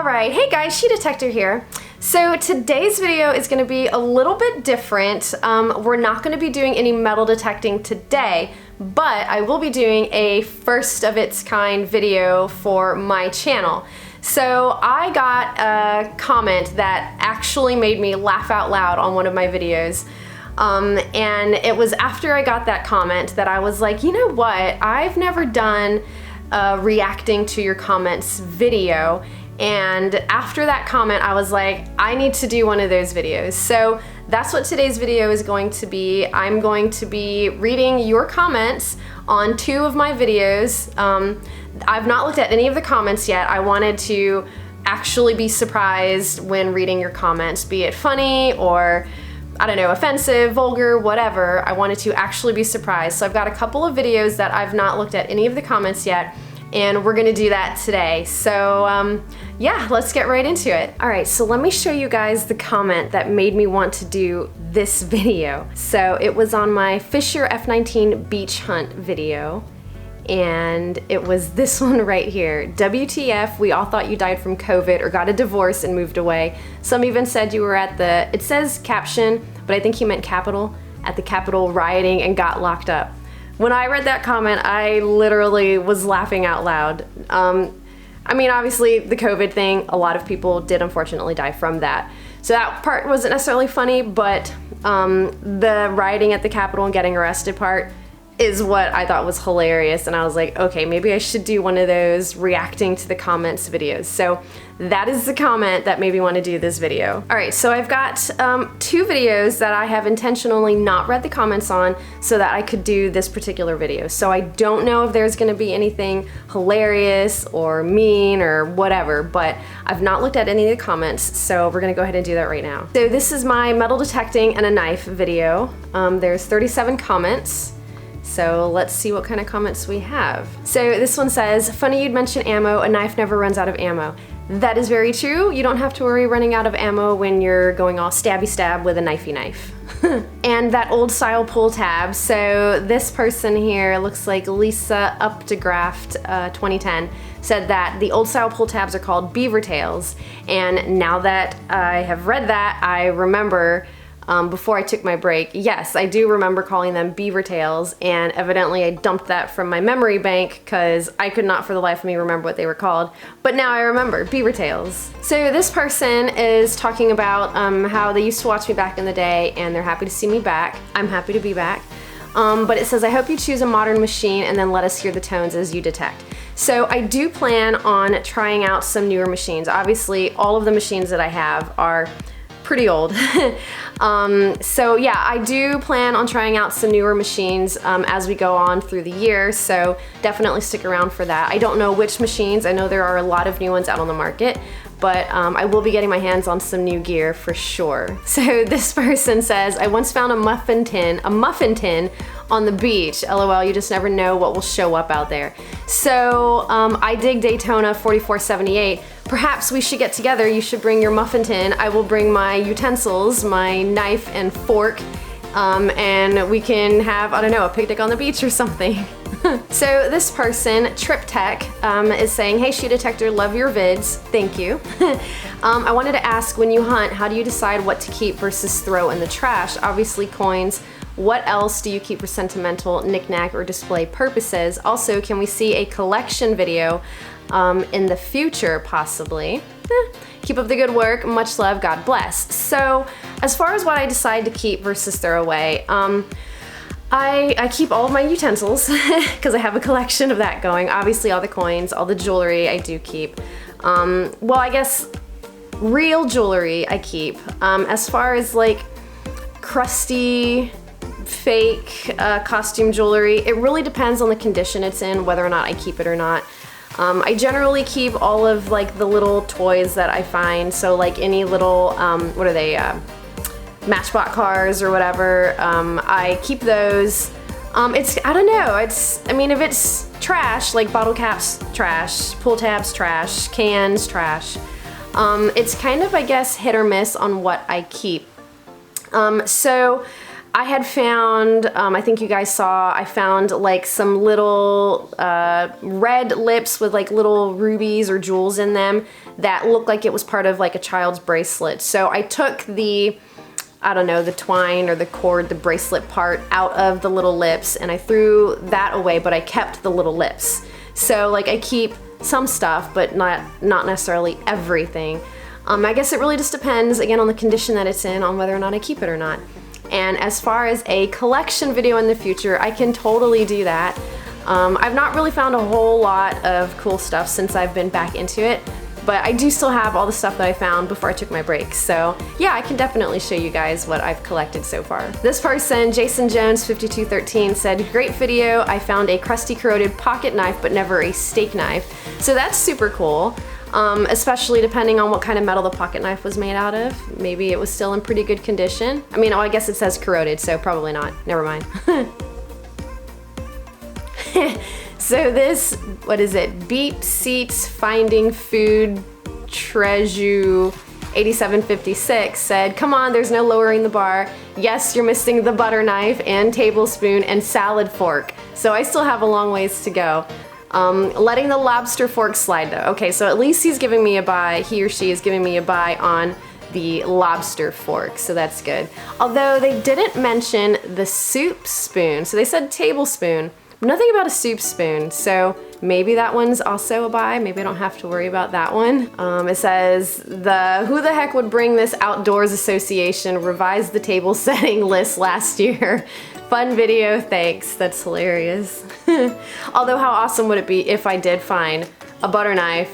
Alright, hey guys, She Detector here. So today's video is going to be a little bit different. We're not going to be doing any metal detecting today, but I will be doing a first of its kind video for my channel. So I got a comment that actually made me laugh out loud on one of my videos. And it was after I got that comment that I was like, you know what, I've never done a reacting to your comments video. And after that comment, I was like, I need to do one of those videos. So that's what today's video is going to be. I'm going to be reading your comments on 2 of my videos. I've not looked at any of the comments yet. I wanted to actually be surprised when reading your comments, be it funny or, I don't know, offensive, vulgar, whatever. I wanted to actually be surprised. So I've got a couple of videos that I've not looked at any of the comments yet, and we're gonna do that today. So yeah, let's get right into it. All right, so let me show you guys the comment that made me want to do this video. So it was on my Fisher F-19 beach hunt video, and it was this one right here. WTF, we all thought you died from COVID or got a divorce and moved away. Some even said you were at the, it says caption, but I think he meant Capitol, at the Capitol rioting and got locked up. When I read that comment, I literally was laughing out loud. I mean, obviously the COVID thing, a lot of people did unfortunately die from that. So that part wasn't necessarily funny, but the rioting at the Capitol and getting arrested part is what I thought was hilarious, and I was like, okay, maybe I should do one of those reacting to the comments videos. So that is the comment that made me want to do this video. All right, so I've got 2 videos that I have intentionally not read the comments on so that I could do this particular video. So I don't know if there's gonna be anything hilarious or mean or whatever, but I've not looked at any of the comments, so we're gonna go ahead and do that right now. So this is my metal detecting and a knife video. There's 37 comments. So let's see what kind of comments we have. So this one says, funny you'd mention ammo, a knife never runs out of ammo. That is very true. You don't have to worry running out of ammo when you're going all stabby stab with a knifey knife. And that old style pull tab. So this person here looks like Lisa Updegraft 2010 said that the old style pull tabs are called beaver tails. And now that I have read that, I remember before I took my break, yes, I do remember calling them beaver tails, and evidently I dumped that from my memory bank because I could not for the life of me remember what they were called, but now I remember, beaver tails. So this person is talking about how they used to watch me back in the day and they're happy to see me back. I'm happy to be back. But it says, I hope you choose a modern machine and then let us hear the tones as you detect. So I do plan on trying out some newer machines. Obviously, all of the machines that I have are pretty old. So yeah, I do plan on trying out some newer machines as we go on through the year, so definitely stick around for that. I don't know which machines. I know there are a lot of new ones out on the market, but I will be getting my hands on some new gear for sure. So this person says, I once found a muffin tin on the beach. LOL, you just never know what will show up out there. So I dig Daytona 4478. Perhaps we should get together. You should bring your muffin tin. I will bring my utensils, my knife and fork, and we can have, I don't know, a picnic on the beach or something. So this person, Trip Tech, is saying, hey She Detector, love your vids. Thank you. I wanted to ask, when you hunt, how do you decide what to keep versus throw in the trash? Obviously coins. What else do you keep for sentimental, knick-knack, or display purposes? Also, can we see a collection video in the future, possibly? Keep up the good work. Much love. God bless. So, as far as what I decide to keep versus throw away, I keep all of my utensils because I have a collection of that going. Obviously, all the coins, all the jewelry I do keep. Well, I guess real jewelry I keep. As far as like crusty, fake costume jewelry, it really depends on the condition it's in, whether or not I keep it or not. I generally keep all of like the little toys that I find, so like any little, what are they, Matchbox cars or whatever, I keep those. It's, I don't know, it's, I mean, if it's trash, like bottle caps, trash, pull tabs, trash, cans, trash, it's kind of, I guess, hit or miss on what I keep. So I had found, I think you guys saw, I found like some little red lips with like little rubies or jewels in them that looked like it was part of like a child's bracelet. So I took the, I don't know, the twine or the cord, the bracelet part out of the little lips, and I threw that away, but I kept the little lips. So like I keep some stuff, but not necessarily everything. I guess it really just depends, again, on the condition that it's in, on whether or not I keep it or not. And as far as a collection video in the future, I can totally do that. I've not really found a whole lot of cool stuff since I've been back into it, but I do still have all the stuff that I found before I took my break. So yeah, I can definitely show you guys what I've collected so far. This person, Jason Jones 5213, said, great video. I found a crusty corroded pocket knife, but never a steak knife. So that's super cool. Especially depending on what kind of metal the pocket knife was made out of. Maybe it was still in pretty good condition. I mean, oh, I guess it says corroded, so probably not. Never mind. So this, what is it? Beep Seats Finding Food Treasure 8756 said, come on, there's no lowering the bar. Yes, you're missing the butter knife and tablespoon and salad fork. So I still have a long ways to go. Letting the lobster fork slide though. Okay, so at least he's giving me a buy, he or she is giving me a buy on the lobster fork, so that's good. Although they didn't mention the soup spoon, so they said tablespoon. Nothing about a soup spoon, so maybe that one's also a buy. Maybe I don't have to worry about that one. It says, who the heck would bring this outdoors association, revised the table setting list last year. Fun video, thanks. That's hilarious. Although how awesome would it be if I did find a butter knife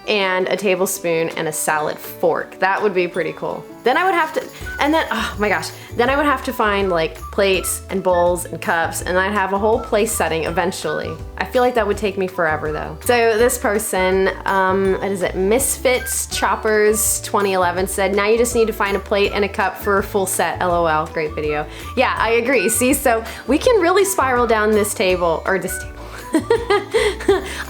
and a tablespoon and a salad fork? That would be pretty cool. Then I would have to, and then, oh my gosh, then I would have to find like plates and bowls and cups, and I'd have a whole place setting eventually. I feel like that would take me forever though. So this person, what is it, Misfits Choppers 2011 said, now you just need to find a plate and a cup for a full set, LOL, great video. Yeah, I agree, see, so we can really spiral down this table, or this table.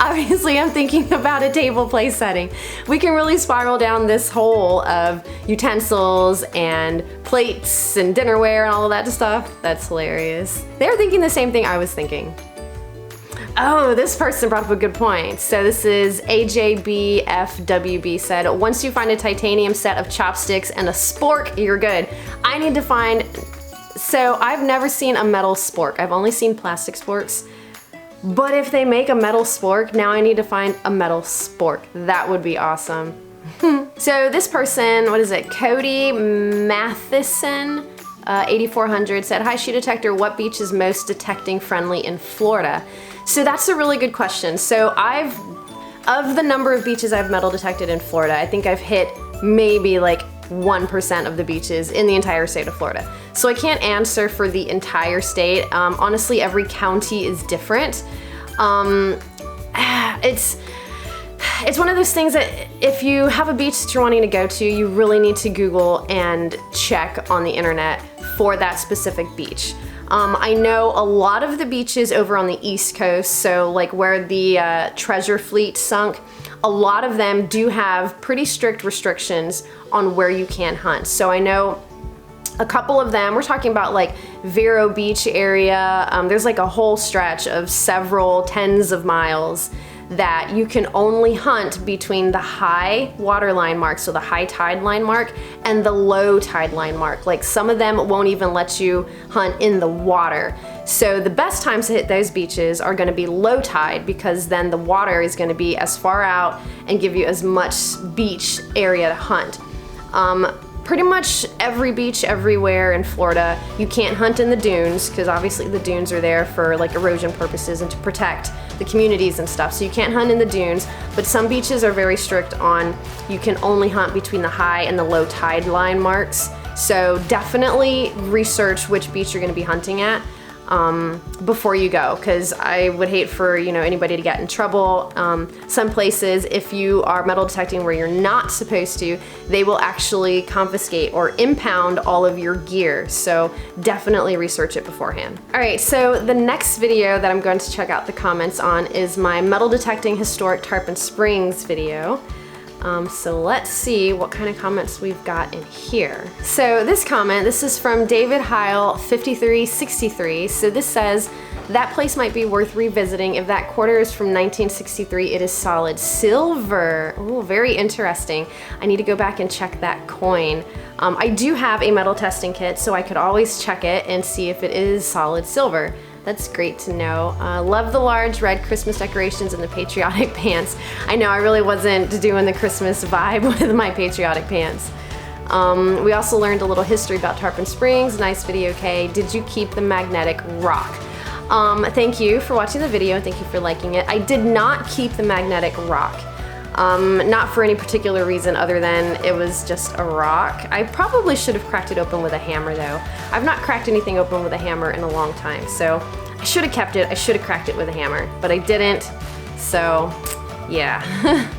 Obviously I'm thinking about a table place setting. We can really spiral down this hole of utensils and plates and dinnerware and all of that stuff. That's hilarious. They're thinking the same thing I was thinking. Oh, this person brought up a good point. So this is AJBFWB said, once you find a titanium set of chopsticks and a spork, you're good. I need to find, so I've never seen a metal spork. I've only seen plastic sporks. But if they make a metal spork, now I need to find a metal spork. That would be awesome. So this person, what is it? Cody Matheson, 8400 said, hi Shoe Detector, what beach is most detecting friendly in Florida? So that's a really good question. So of the number of beaches I've metal detected in Florida, I think I've hit maybe like 1% of the beaches in the entire state of Florida. So I can't answer for the entire state. Honestly, every county is different. It's one of those things that if you have a beach that you're wanting to go to, you really need to Google and check on the internet for that specific beach. I know a lot of the beaches over on the East Coast, so like where the treasure fleet sunk, a lot of them do have pretty strict restrictions on where you can hunt. So I know a couple of them, we're talking about like Vero Beach area, there's like a whole stretch of several tens of miles that you can only hunt between the high water line mark, so the high tide line mark, and the low tide line mark. Like some of them won't even let you hunt in the water. So the best times to hit those beaches are gonna be low tide, because then the water is gonna be as far out and give you as much beach area to hunt. Pretty much every beach everywhere in Florida, you can't hunt in the dunes, because obviously the dunes are there for like erosion purposes and to protect the communities and stuff, so you can't hunt in the dunes. But some beaches are very strict on, you can only hunt between the high and the low tide line marks. So definitely research which beach you're gonna be hunting at before you go, because I would hate for anybody to get in trouble. Some places, if you are metal detecting where you're not supposed to, they will actually confiscate or impound all of your gear, so definitely research it beforehand. Alright, so the next video that I'm going to check out the comments on is my metal detecting historic Tarpon Springs video. So let's see what kind of comments we've got in here. So this comment, this is from David Heil 5363. So this says, that place might be worth revisiting. If that quarter is from 1963, it is solid silver. Oh, very interesting. I need to go back and check that coin. I do have a metal testing kit, so I could always check it and see if it is solid silver. That's great to know. Love the large red Christmas decorations and the patriotic pants. I know I really wasn't doing the Christmas vibe with my patriotic pants. We also learned a little history about Tarpon Springs. Nice video, Kay. Did you keep the magnetic rock? Thank you for watching the video. Thank you for liking it. I did not keep the magnetic rock. Not for any particular reason other than it was just a rock. I probably should have cracked it open with a hammer though. I've not cracked anything open with a hammer in a long time, so I should have kept it. I should have cracked it with a hammer, but I didn't, so yeah.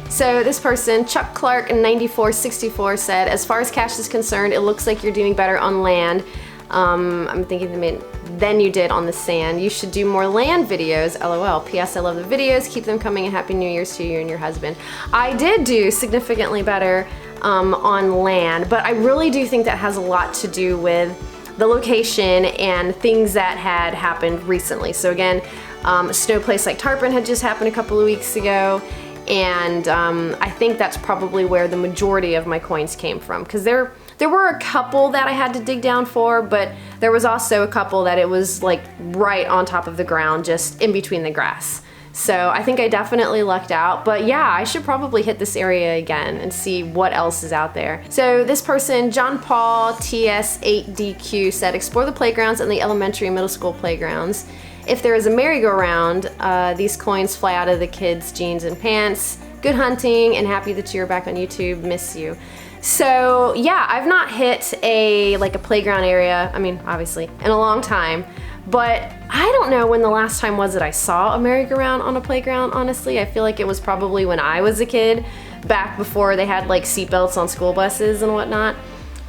So this person, Chuck Clark in 9464 said, as far as cash is concerned, it looks like you're doing better on land. I'm thinking than you did on the sand. You should do more land videos, LOL. P.S. I love the videos. Keep them coming and Happy New Year's to you and your husband. I did do significantly better on land, but I really do think that has a lot to do with the location and things that had happened recently. So again, a snow place like Tarpon had just happened a couple of weeks ago, and I think that's probably where the majority of my coins came from, because there were a couple that I had to dig down for, but there was also a couple that it was like right on top of the ground, just in between the grass. So I think I definitely lucked out, but yeah, I should probably hit this area again and see what else is out there. So this person, John Paul TS8DQ, said, explore the playgrounds and the elementary and middle school playgrounds. If there is a merry-go-round, these coins fly out of the kids' jeans and pants. Good hunting and happy that you're back on YouTube. Miss you. So yeah, I've not hit a playground area, I mean obviously, in a long time, but I don't know when the last time was that I saw a merry-go-round on a playground, honestly. I feel like it was probably when I was a kid, back before they had like seatbelts on school buses and whatnot.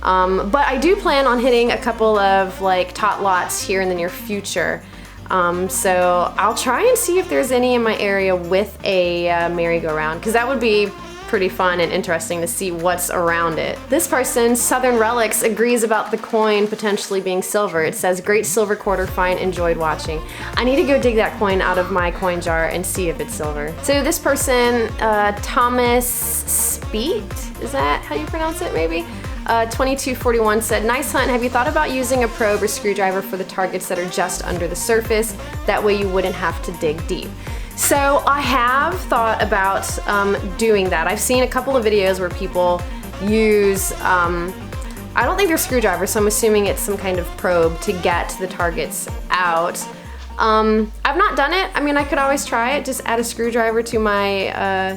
But I do plan on hitting a couple of like tot lots here in the near future. So I'll try and see if there's any in my area with a merry-go-round, because that would be pretty fun and interesting to see what's around it. This person, Southern Relics, agrees about the coin potentially being silver. It says, great silver quarter find, enjoyed watching. I need to go dig that coin out of my coin jar and see if it's silver. So this person, Thomas Speet, is that how you pronounce it maybe? 2241 said, nice hunt. Have you thought about using a probe or screwdriver for the targets that are just under the surface? That way you wouldn't have to dig deep. So I have thought about doing that. I've seen a couple of videos where people use, I don't think they're screwdrivers, so I'm assuming it's some kind of probe to get the targets out. I've not done it. I mean, I could always try it, just add a screwdriver to my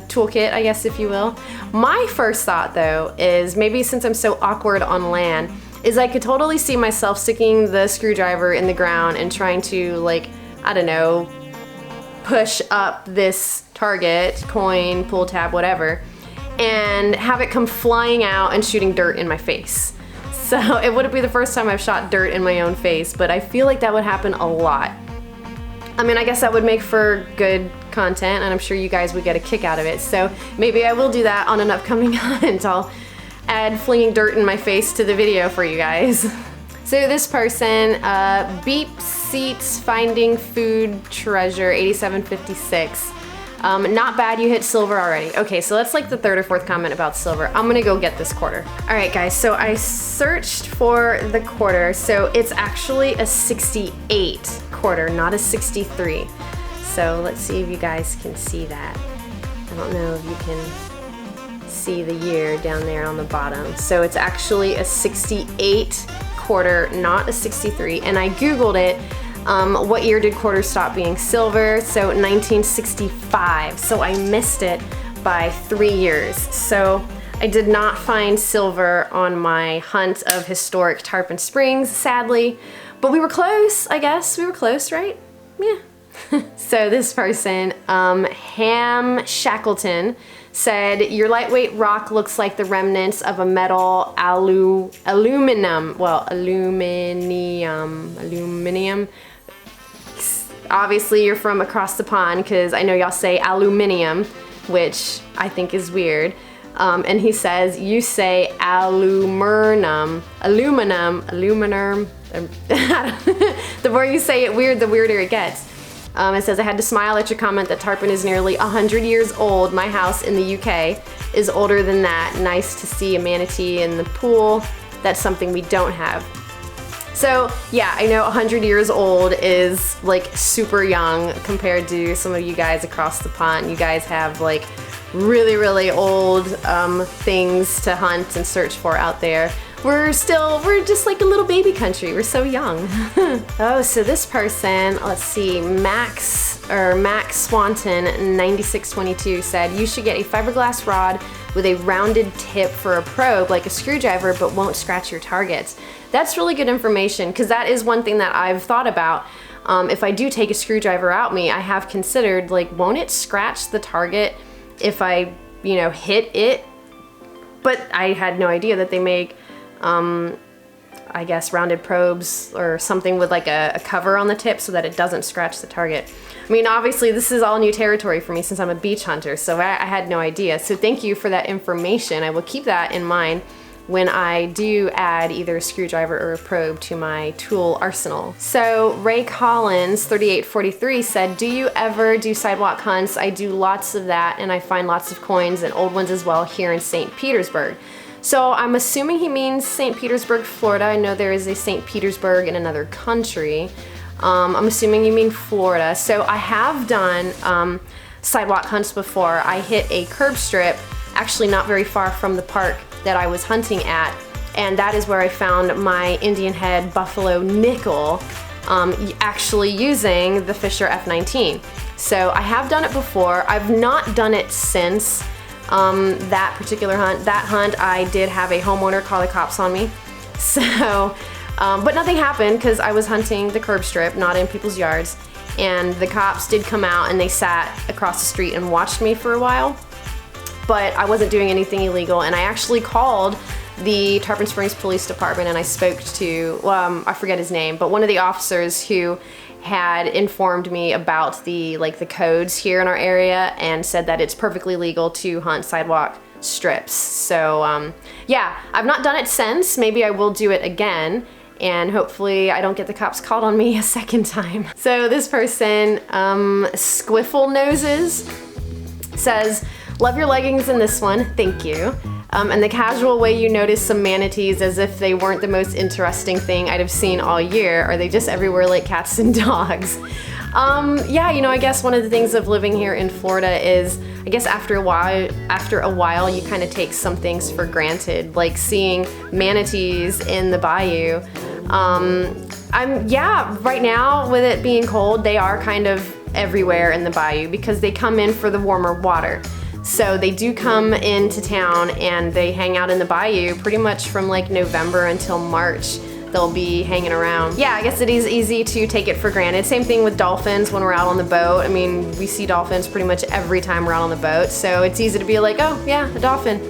toolkit, I guess, if you will. My first thought though is, maybe since I'm so awkward on land, is I could totally see myself sticking the screwdriver in the ground and trying to, like, I don't know, push up this target, coin, pull tab, whatever, and have it come flying out and shooting dirt in my face. So it wouldn't be the first time I've shot dirt in my own face, but I feel like that would happen a lot. I mean, I guess that would make for good content, and I'm sure you guys would get a kick out of it. So maybe I will do that on an upcoming hunt. I'll add flinging dirt in my face to the video for you guys. So this person, Beep Seats Finding Food Treasure 8756. Not bad, you hit silver already. Okay, so that's like the third or fourth comment about silver. I'm gonna go get this quarter. All right guys, so I searched for the quarter. So it's actually a 68 quarter, not a 63. So let's see if you guys can see that. I don't know if you can see the year down there on the bottom. So it's actually a 68 quarter, not a 63. And I Googled it. What year did quarters stop being silver? So 1965. So I missed it by 3 years. So I did not find silver on my hunt of historic Tarpon Springs, sadly. But we were close, I guess. We were close, right? Yeah. So this person, Ham Shackleton, said, your lightweight rock looks like the remnants of a metal aluminum. Obviously you're from across the pond, because I know y'all say aluminium, which I think is weird. And he says, you say aluminum. The more you say it weird, the weirder it gets. It says, I had to smile at your comment that tarpon is nearly 100 years old. My house in the UK is older than that. Nice to see a manatee in the pool. That's something we don't have. So yeah, I know 100 years old is like super young compared to some of you guys across the pond. You guys have like really, really old things to hunt and search for out there. We're just like a little baby country. We're so young. Oh, so this person, let's see, Max Swanton 9622 said, you should get a fiberglass rod with a rounded tip for a probe like a screwdriver, but won't scratch your targets. That's really good information, because that is one thing that I've thought about. If I do take a screwdriver out me, I have considered, like, won't it scratch the target if I, you know, hit it? But I had no idea that they make I guess rounded probes or something with like a cover on the tip so that it doesn't scratch the target. I mean, obviously this is all new territory for me since I'm a beach hunter, so I had no idea. So thank you for that information. I will keep that in mind when I do add either a screwdriver or a probe to my tool arsenal. So Ray Collins 3843 said, do you ever do sidewalk hunts? I do lots of that, and I find lots of coins and old ones as well here in St. Petersburg. So I'm assuming he means St. Petersburg, Florida. I know there is a St. Petersburg in another country. I'm assuming you mean Florida. So I have done sidewalk hunts before. I hit a curb strip, actually not very far from the park that I was hunting at, and that is where I found my Indian head buffalo nickel, actually using the Fisher F19. So I have done it before. I've not done it since that particular hunt. That hunt, I did have a homeowner call the cops on me. So, but nothing happened because I was hunting the curb strip, not in people's yards. And the cops did come out and they sat across the street and watched me for a while. But I wasn't doing anything illegal, and I actually called the Tarpon Springs Police Department and I spoke to, I forget his name, but one of the officers who had informed me about the codes here in our area and said that it's perfectly legal to hunt sidewalk strips. So yeah, I've not done it since. Maybe I will do it again, and hopefully I don't get the cops called on me a second time. So this person, Squiffle Noses, says, love your leggings in this one, thank you. And the casual way you notice some manatees as if they weren't the most interesting thing I'd have seen all year. Are they just everywhere like cats and dogs? Yeah, you know, I guess one of the things of living here in Florida is, I guess after a while you kind of take some things for granted, like seeing manatees in the bayou. Yeah, right now with it being cold, they are kind of everywhere in the bayou because they come in for the warmer water. So they do come into town and they hang out in the bayou pretty much from like November until March. They'll be hanging around. Yeah, I guess it is easy to take it for granted. Same thing with dolphins when we're out on the boat. I mean, we see dolphins pretty much every time we're out on the boat. So it's easy to be like, oh yeah, a dolphin,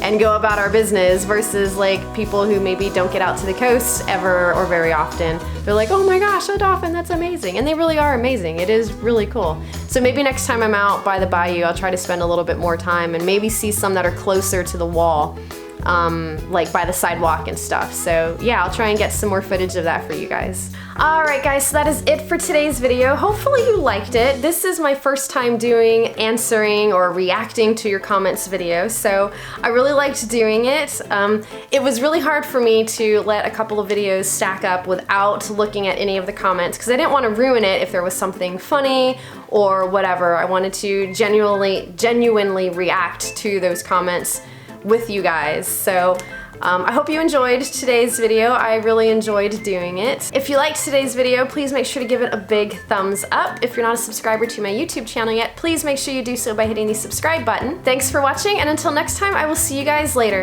and go about our business, versus like people who maybe don't get out to the coast ever or very often. They're like, oh my gosh, a dolphin, that's amazing. And they really are amazing. It is really cool. So maybe next time I'm out by the bayou, I'll try to spend a little bit more time and maybe see some that are closer to the wall, like by the sidewalk and stuff. So yeah, I'll try and get some more footage of that for you guys. Alright guys, so that is it for today's video. Hopefully you liked it. This is my first time doing answering or reacting to your comments video, so I really liked doing it. It was really hard for me to let a couple of videos stack up without looking at any of the comments because I didn't want to ruin it if there was something funny or whatever. I wanted to genuinely react to those comments with you guys. So I hope you enjoyed today's video. I really enjoyed doing it. If you liked today's video, please make sure to give it a big thumbs up. If you're not a subscriber to my YouTube channel yet, please make sure you do so by hitting the subscribe button. Thanks for watching, and until next time, I will see you guys later.